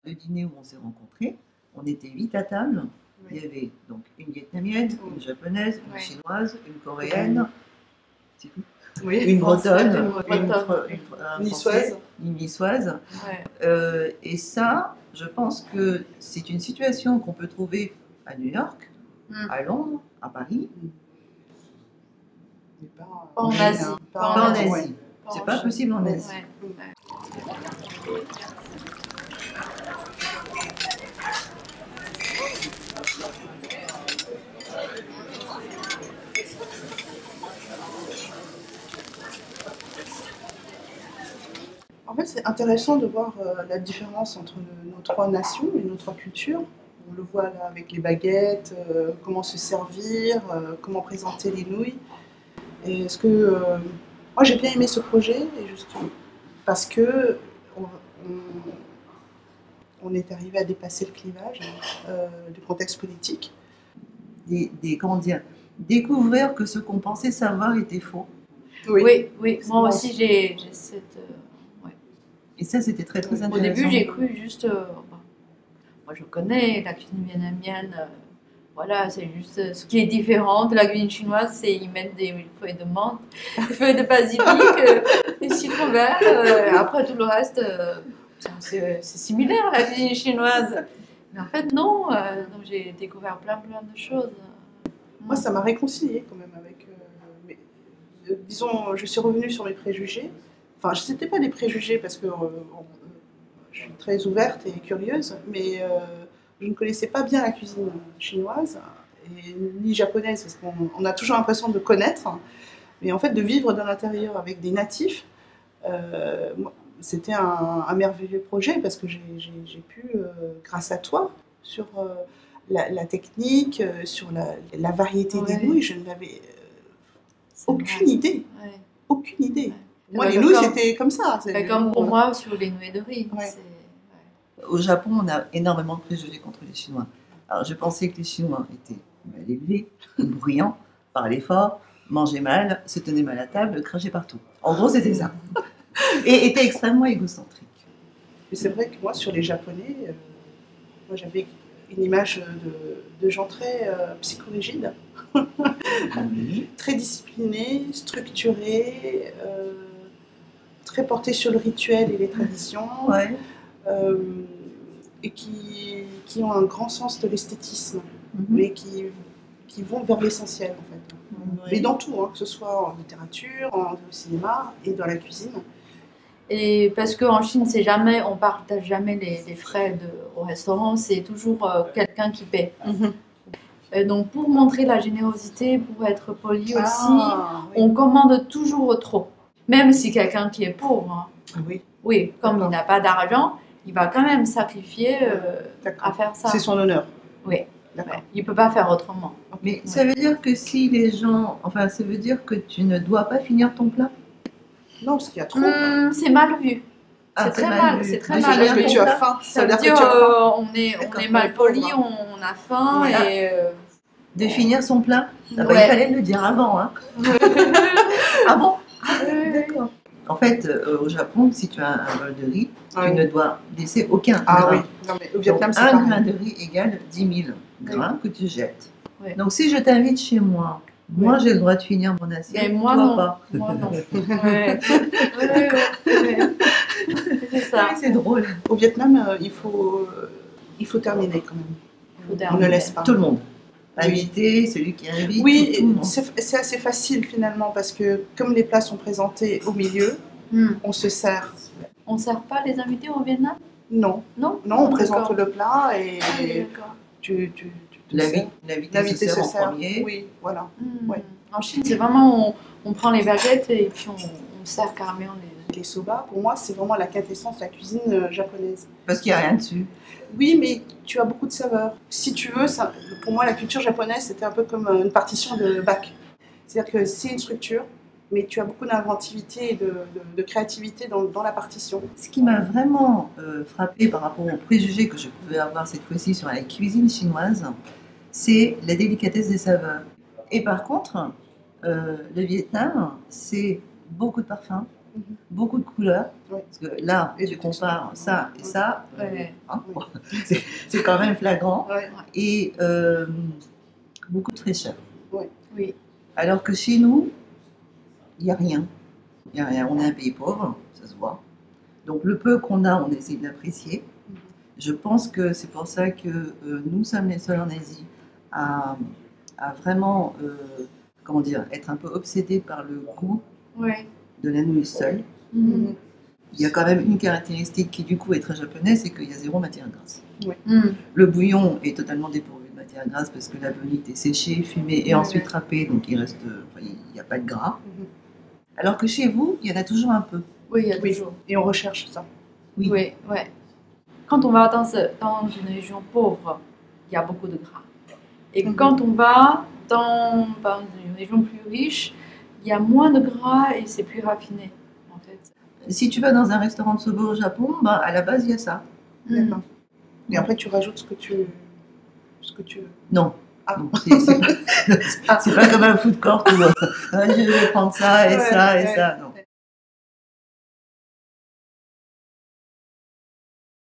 Le dîner où on s'est rencontrés, on était 8 à table. Il y avait donc une vietnamienne, une japonaise, une chinoise, une coréenne, c'est tout. Oui, une bretonne, une niçoise. Une niçoise. Et ça, je pense que c'est une situation qu'on peut trouver à New York, à Londres, à Paris. Pas en Asie. Pas en Asie. C'est pas possible en Asie. En fait, c'est intéressant de voir la différence entre nos trois nations et nos trois cultures. On le voit là avec les baguettes, comment se servir, comment présenter les nouilles. Et est-ce que moi j'ai bien aimé ce projet justement parce que on est arrivé à dépasser le clivage du contexte politique. Comment dire, découvrir que ce qu'on pensait savoir était faux. Oui. Moi aussi j'ai cette... Et ça, c'était très intéressant. Au début, j'ai cru juste... moi, je connais la cuisine vietnamienne. Voilà, c'est juste ce qui est différent de la cuisine chinoise, c'est qu'ils mettent des feuilles de menthe, des feuilles de basilic, des citrons verts. Après, tout le reste, c'est similaire à la cuisine chinoise. Mais en fait, non. Donc, j'ai découvert plein de choses. Moi, ça m'a réconciliée quand même avec... disons, je suis revenue sur mes préjugés. Enfin, ce n'était pas des préjugés parce que je suis très ouverte et curieuse, mais je ne connaissais pas bien la cuisine chinoise et ni japonaise parce qu'on a toujours l'impression de connaître. Mais en fait, de vivre dans l'intérieur avec des natifs, c'était un merveilleux projet parce que j'ai pu, grâce à toi, sur la technique, sur la variété des nouilles, je n'avais aucune idée. Ouais. Aucune idée. Ouais. Moi, les nouilles, c'était comme ça. Comme pour moi, sur les nouilles de riz. Au Japon, on a énormément de préjugés contre les Chinois. Alors, je pensais que les Chinois étaient mal élevés, bruyants, parlaient fort, mangeaient mal, se tenaient mal à table, crachaient partout. En gros, c'était ça. Et étaient extrêmement égocentriques. Mais c'est vrai que moi, sur les Japonais, moi, j'avais une image de gens très psychorigides, très disciplinés, structurés, très portés sur le rituel et les traditions, et qui ont un grand sens de l'esthétisme, mais qui vont vers l'essentiel en fait. Mais dans tout, que ce soit en littérature, au cinéma et dans la cuisine. Et parce qu'en Chine, on partage jamais les frais au restaurant, c'est toujours quelqu'un qui paie. Donc pour montrer la générosité, pour être poli aussi, on commande toujours trop. Même si quelqu'un qui est pauvre, comme il n'a pas d'argent, il va quand même sacrifier à faire ça. C'est son honneur. Oui, il ne peut pas faire autrement. Mais ça veut dire que si les gens... Enfin, ça veut dire que tu ne dois pas finir ton plat? Non, parce qu'il y a trop. C'est mal vu. C'est très mal. C'est très mal vu. Que tu as faim. Ça veut dire qu'on est mal poli, on a faim et... De finir son plat? Il fallait le dire avant. Ah bon? D'accord. En fait, au Japon, si tu as un bol de riz, tu ne dois laisser aucun grain. Non, mais au Vietnam, c'est un grain de riz égale 10 000 grains que tu jettes. Donc si je t'invite chez moi, moi j'ai le droit de finir mon assiette, mais moi toi non. pas. Moi non. C'est ça. C'est drôle. Au Vietnam, il faut terminer quand même. On ne laisse pas. Tout le monde. Invité, celui qui invite. Oui, c'est assez facile finalement parce que comme les plats sont présentés au milieu, on se sert. On ne sert pas les invités au Vietnam? Non. Non, on présente le plat et l'invité se sert en premier. Oui, voilà. En Chine, c'est vraiment, on prend les baguettes et puis on sert carrément les soba. Pour moi, c'est vraiment la quintessence de la cuisine japonaise. Parce qu'il n'y a rien dessus. Oui, mais tu as beaucoup de saveurs. Si tu veux, pour moi, la culture japonaise, c'était un peu comme une partition de Bach. C'est-à-dire que c'est une structure, mais tu as beaucoup d'inventivité et de créativité dans la partition. Ce qui m'a vraiment frappée par rapport aux préjugés que je pouvais avoir cette fois-ci sur la cuisine chinoise, c'est la délicatesse des saveurs. Et par contre, le Vietnam, c'est beaucoup de parfums, beaucoup de couleurs. Ouais. Parce que là, Et tu du compares texte. ça et ça, Ouais. hein, Oui. bon, c'est quand même flagrant. Ouais. Et beaucoup de fraîcheur. Oui. Alors que chez nous, il n'y a rien. Il n'y a rien. On est un pays pauvre, ça se voit. Donc le peu qu'on a, on essaie de l'apprécier. Je pense que c'est pour ça que nous sommes les seuls en Asie à vraiment, comment dire, être un peu obsédés par le goût Ouais. de la nouille seule. Mhm. Il y a quand même une caractéristique qui du coup est très japonaise, c'est qu'il y a zéro matière grasse. Mhm. Le bouillon est totalement dépourvu de matière grasse parce que la benite est séchée, fumée et Ouais, ensuite ouais. râpée, donc il reste, enfin, il n'y a pas de gras. Mhm. Alors que chez vous, il y en a toujours un peu. Oui, il y a Oui. toujours. Et on recherche ça. Oui. Oui, ouais. Quand on va dans une région pauvre, il y a beaucoup de gras. Et quand on va dans une région plus riche, il y a moins de gras et c'est plus raffiné, en fait. Si tu vas dans un restaurant de soba au Japon, ben, à la base, il y a ça. D'accord. Et après, tu rajoutes ce que tu veux. Non. Ah. Non, c'est pas comme un food court où je vais prendre ça et Ouais, ça et ouais. ça. Non.